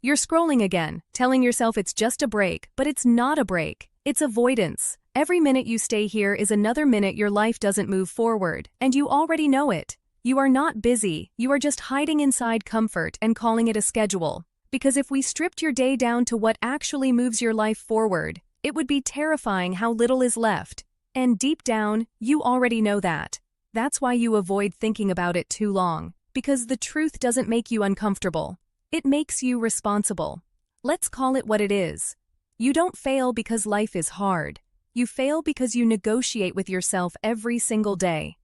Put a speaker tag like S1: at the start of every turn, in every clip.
S1: You're scrolling again, telling yourself it's just a break, but it's not a break. It's avoidance. Every minute you stay here is another minute your life doesn't move forward, and you already know it. You are not busy, you are just hiding inside comfort and calling it a schedule. Because if we stripped your day down to what actually moves your life forward, it would be terrifying how little is left. And deep down, you already know that. That's why you avoid thinking about it too long. Because the truth doesn't make you uncomfortable. It makes you responsible. Let's call it what it is. You don't fail because life is hard. You fail because you negotiate with yourself every single day.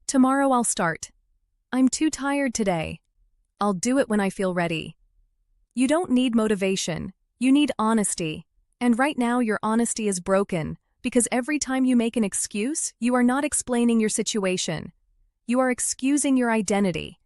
S1: Tomorrow I'll start. I'm too tired today. I'll do it when I feel ready. You don't need motivation. You need honesty. And right now your honesty is broken, because every time you make an excuse, you are not explaining your situation. You are excusing your identity.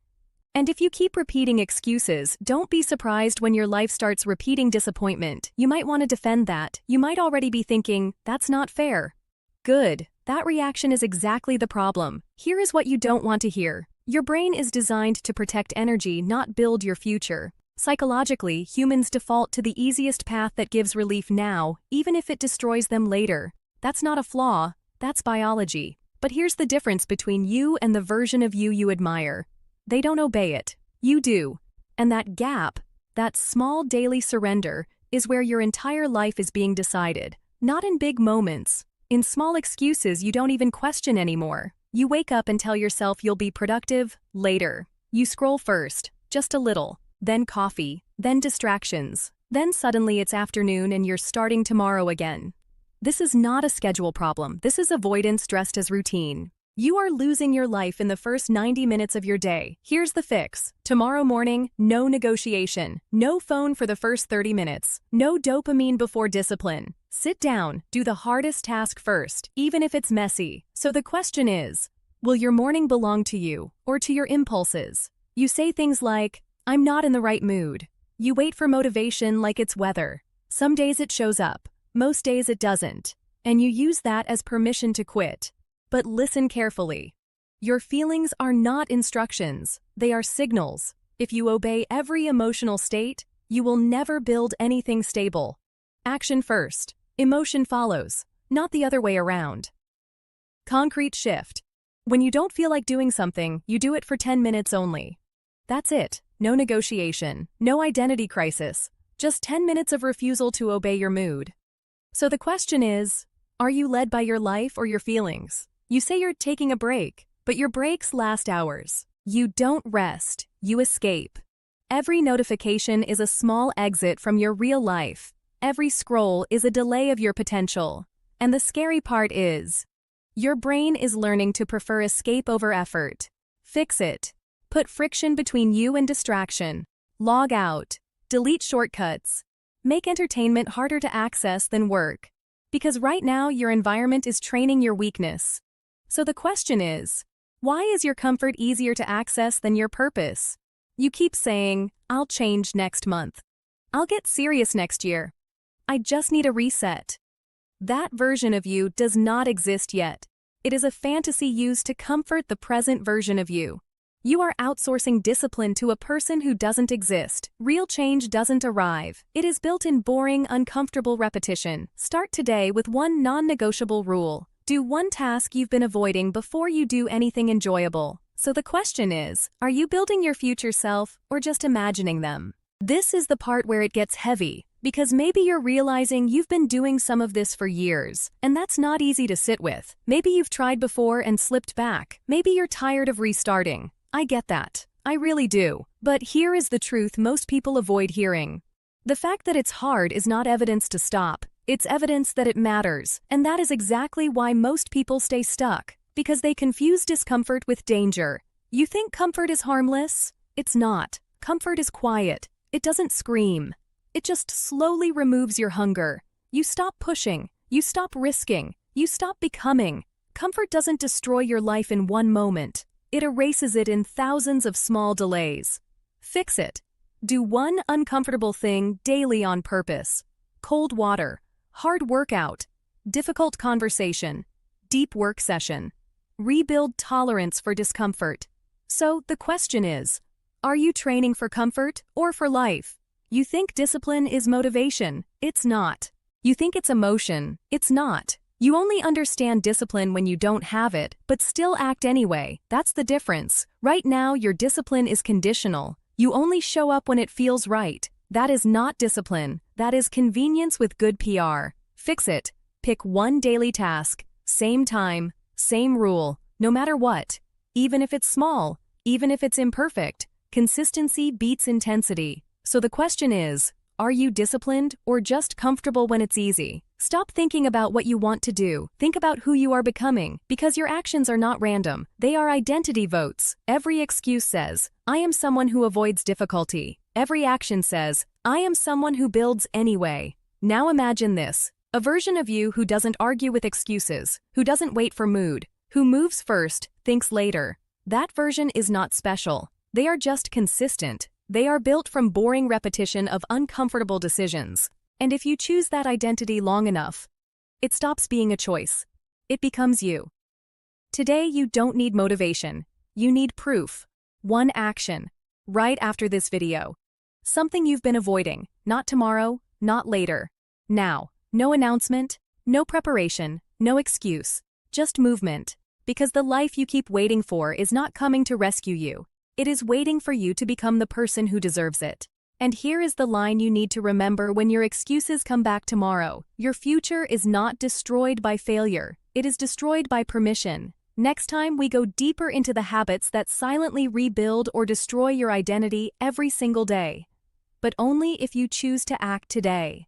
S1: And if you keep repeating excuses, don't be surprised when your life starts repeating disappointment. You might want to defend that. You might already be thinking, that's not fair. Good. That reaction is exactly the problem. Here is what you don't want to hear. Your brain is designed to protect energy, not build your future. Psychologically, humans default to the easiest path that gives relief now, even if it destroys them later. That's not a flaw, that's biology. But here's the difference between you and the version of you you admire. They don't obey it. You do. And that gap, that small daily surrender, is where your entire life is being decided. Not in big moments. In small excuses you don't even question anymore. You wake up and tell yourself you'll be productive later. You scroll first, just a little, then coffee, then distractions. Then suddenly it's afternoon and you're starting tomorrow again. This is not a schedule problem. This is avoidance dressed as routine. You are losing your life in the first 90 minutes of your day. Here's the fix. Tomorrow morning, no negotiation. No phone for the first 30 minutes. No dopamine before discipline. Sit down, do the hardest task first, even if it's messy. So the question is, will your morning belong to you, or to your impulses? You say things like, I'm not in the right mood. You wait for motivation like it's weather. Some days it shows up, most days it doesn't. And you use that as permission to quit. But listen carefully. Your feelings are not instructions, they are signals. If you obey every emotional state, you will never build anything stable. Action first, emotion follows, not the other way around. Concrete shift. When you don't feel like doing something, you do it for 10 minutes only. That's it, no negotiation, no identity crisis, just 10 minutes of refusal to obey your mood. So the question is, are you led by your life or your feelings? You say you're taking a break, but your breaks last hours. You don't rest, you escape. Every notification is a small exit from your real life. Every scroll is a delay of your potential. And the scary part is, your brain is learning to prefer escape over effort. Fix it. Put friction between you and distraction. Log out. Delete shortcuts. Make entertainment harder to access than work. Because right now your environment is training your weakness. So the question is, why is your comfort easier to access than your purpose? You keep saying, I'll change next month. I'll get serious next year. I just need a reset. That version of you does not exist yet. It is a fantasy used to comfort the present version of you. You are outsourcing discipline to a person who doesn't exist. Real change doesn't arrive. It is built in boring, uncomfortable repetition. Start today with one non-negotiable rule. Do one task you've been avoiding before you do anything enjoyable. So the question is, are you building your future self or just imagining them? This is the part where it gets heavy, because maybe you're realizing you've been doing some of this for years, and that's not easy to sit with. Maybe you've tried before and slipped back. Maybe you're tired of restarting. I get that. I really do. But here is the truth most people avoid hearing. The fact that it's hard is not evidence to stop. It's evidence that it matters, and that is exactly why most people stay stuck, because they confuse discomfort with danger. You think comfort is harmless? It's not. Comfort is quiet. It doesn't scream. It just slowly removes your hunger. You stop pushing. You stop risking. You stop becoming. Comfort doesn't destroy your life in one moment. It erases it in thousands of small delays. Fix it. Do one uncomfortable thing daily on purpose. Cold water. Hard workout, difficult conversation, deep work session. Rebuild tolerance for discomfort. So the question is, are you training for comfort or for life? You think discipline is motivation. It's not. You think it's emotion. It's not. You only understand discipline when you don't have it, but still act anyway. That's the difference. Right now, your discipline is conditional. You only show up when it feels right. That is not discipline. That is convenience with good PR. Fix it. Pick one daily task. Same time. Same rule. No matter what. Even if it's small. Even if it's imperfect. Consistency beats intensity. So the question is, are you disciplined or just comfortable when it's easy? Stop thinking about what you want to do. Think about who you are becoming, because your actions are not random. They are identity votes. Every excuse says, I am someone who avoids difficulty. Every action says, I am someone who builds anyway. Now imagine this. A version of you who doesn't argue with excuses, who doesn't wait for mood, who moves first, thinks later. That version is not special. They are just consistent. They are built from boring repetition of uncomfortable decisions. And if you choose that identity long enough, it stops being a choice. It becomes you. Today, you don't need motivation. You need proof. One action. Right after this video. Something you've been avoiding. Not tomorrow, not later. Now. No announcement, no preparation, no excuse. Just movement. Because the life you keep waiting for is not coming to rescue you. It is waiting for you to become the person who deserves it. And here is the line you need to remember when your excuses come back tomorrow. Your future is not destroyed by failure. It is destroyed by permission. Next time, we go deeper into the habits that silently rebuild or destroy your identity every single day. But only if you choose to act today.